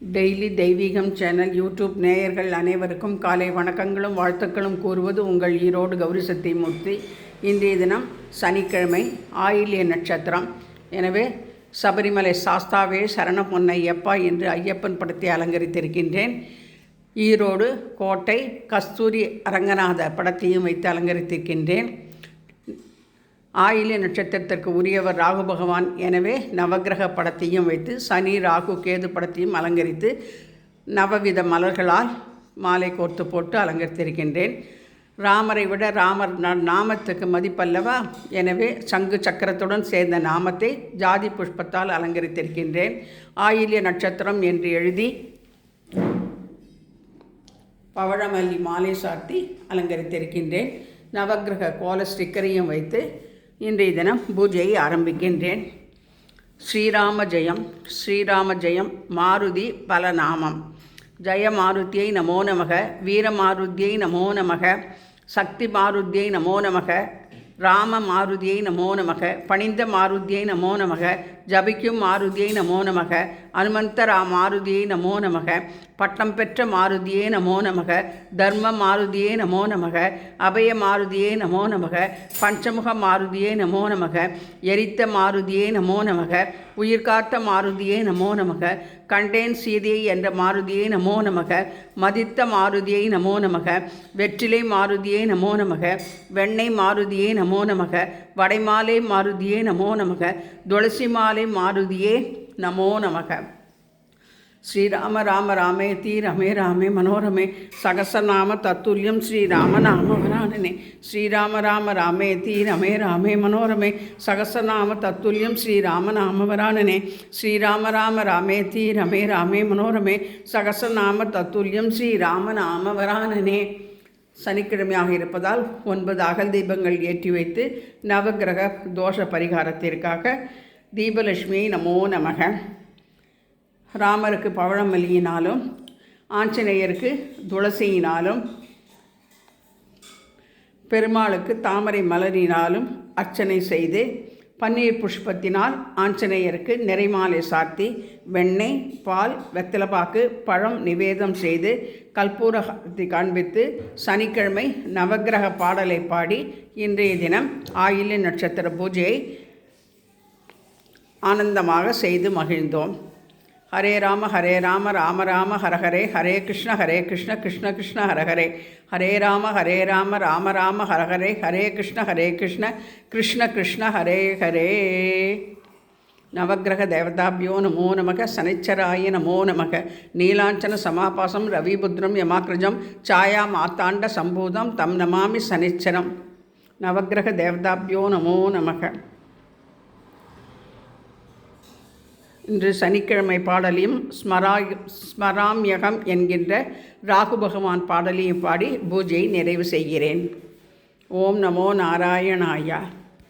Daily தெய்வீகம் channel YouTube நேயர்கள் அனைவருக்கும் காலை வணக்கங்களும் வாழ்த்துக்களும் கூறுவது உங்கள் ஈரோடு கௌரி சத்தியமூர்த்தி. இன்றைய தினம் சனிக்கிழமை, ஆயில்ய நட்சத்திரம். எனவே சபரிமலை சாஸ்தாவே சரணம் பொன்னையப்பா என்று ஐயப்பன் படத்தை அலங்கரித்திருக்கின்றேன். ஈரோடு கோட்டை கஸ்தூரி அரங்கநாத படத்தையும் வைத்து அலங்கரித்திருக்கின்றேன். ஆயில்ய நட்சத்திரத்திற்கு உரியவர் ராகு பகவான். எனவே நவகிரக படத்தையும் வைத்து சனி ராகு கேது படத்தையும் அலங்கரித்து நவவித மலர்களால் மாலை கோர்த்து போட்டு அலங்கரித்திருக்கின்றேன். ராமரை விட ராமர் நாமத்துக்கு மதிப்பல்லவா. எனவே சங்கு சக்கரத்துடன் சேர்ந்த நாமத்தை ஜாதி புஷ்பத்தால் அலங்கரித்திருக்கின்றேன். ஆயில்ய நட்சத்திரம் என்று எழுதி பவழமல்லி மாலை சாட்டி அலங்கரித்திருக்கின்றேன். நவகிரக கோல ஸ்டிக்கரையும் வைத்து இன்றைய தினம் பூஜையை ஆரம்பிக்கின்றேன். ஸ்ரீராம ஜெயம் ஸ்ரீராம ஜெயம். மாருதி பலநாமம். ஜெய மாருதியை நமோ நமக. வீர மாருதியை நமோ நமக. சக்தி மாருதியை நமோ நமக. ராம மாருதியை நமோ நமக. பணிந்த மாருதியை நமோ நமக. ஜபிக்கும் மாருதியை நமோ நமக. அனுமந்தரா மாருதியை நமோ நமக. பட்டம் பெற்ற மாருதியே நமோ நமக. தர்ம மாருதியே நமோ நமக. அபய மாருதியே நமோ நமக. பஞ்சமுக மாருதியே நமோ நமக. எரித்த மாருதியே நமோ நமக. உயிர்காத்த மாருதியே நமோ நமக. கண்டேன் சீதையை என்ற மாருதியே நமோ நமக. மதித்த மாருதியை நமோ நமக. வெற்றிலை மாருதியே நமோ நமக. வெண்ணெய் மாருதியே நமோ நமக. வடைமாலை மாருதியே நமோ நமக. துளசி மாலை மாருதியே நமோ நமக. ஸ்ரீராம ராம ராமேதி ரமே ராமே மனோரமே சகசநாம தத்துல்யம் ஸ்ரீராம நாம வரானனே. ஸ்ரீராம ராம ராமேதி ரமே ராமே மனோரமே சகசநாம தத்துல்யம் ஸ்ரீராம நாம வரானனே. ஸ்ரீராம ராம ராமேதி ரமே ராமே மனோரமே சகசநாம தத்துல்யம் ஸ்ரீராம நாம வரானனே. சனிக்கிழமையாக இருப்பதால் 9 அகல் தீபங்கள் ஏற்றி வைத்து நவகிரக தோஷ பரிகாரத்திற்காக தீபலட்சுமியை நமோ நமக. ராமருக்கு பவழமல்லியினாலும் ஆஞ்சநேயருக்கு துளசியினாலும் பெருமாளுக்கு தாமரை மலரினாலும் அர்ச்சனை செய்து பன்னீர் புஷ்பத்தினால் ஆஞ்சநேயருக்கு நிறைமாலை சாத்தி வெண்ணெய் பால் வெத்தலைப்பாக்கு பழம் நிவேதம் செய்து கற்பூரத்தை காண்பித்து சனிக்கிழமை நவகிரக பாடலை பாடி இன்றைய தினம் ஆயில்ய நட்சத்திர பூஜையை ஆனந்தமாக செய்து மகிழ்ந்தோம். ஹரே ராம ராம ராம ஹரஹரே ஹரே கிருஷ்ண கிருஷ்ண கிருஷ்ண ஹரஹரே. ஹரே ராம ராம ராம ஹரஹரே ஹரே கிருஷ்ண கிருஷ்ண கிருஷ்ண ஹரே ஹரே. நவகிரக தேவதாபியோ நமோ நமக. சனிச்சராய நமோ நமக. நீலாஞ்சன சமாபாசம் ரவிபுத்ரம் யமாக்ரஜம் சாயா மாத்தாண்ட சம்பூதம் தம் நமாமி சனிச்சரம். நவகிரக தேவதாபியோ நமோ நமக. இன்று சனிக்கிழமை பாடலையும் ஸ்மராம்யகம் என்கின்ற ராகு பகவான் பாடலையும் பாடி பூஜையை நிறைவு செய்கிறேன். ஓம் நமோ நாராயணாயா.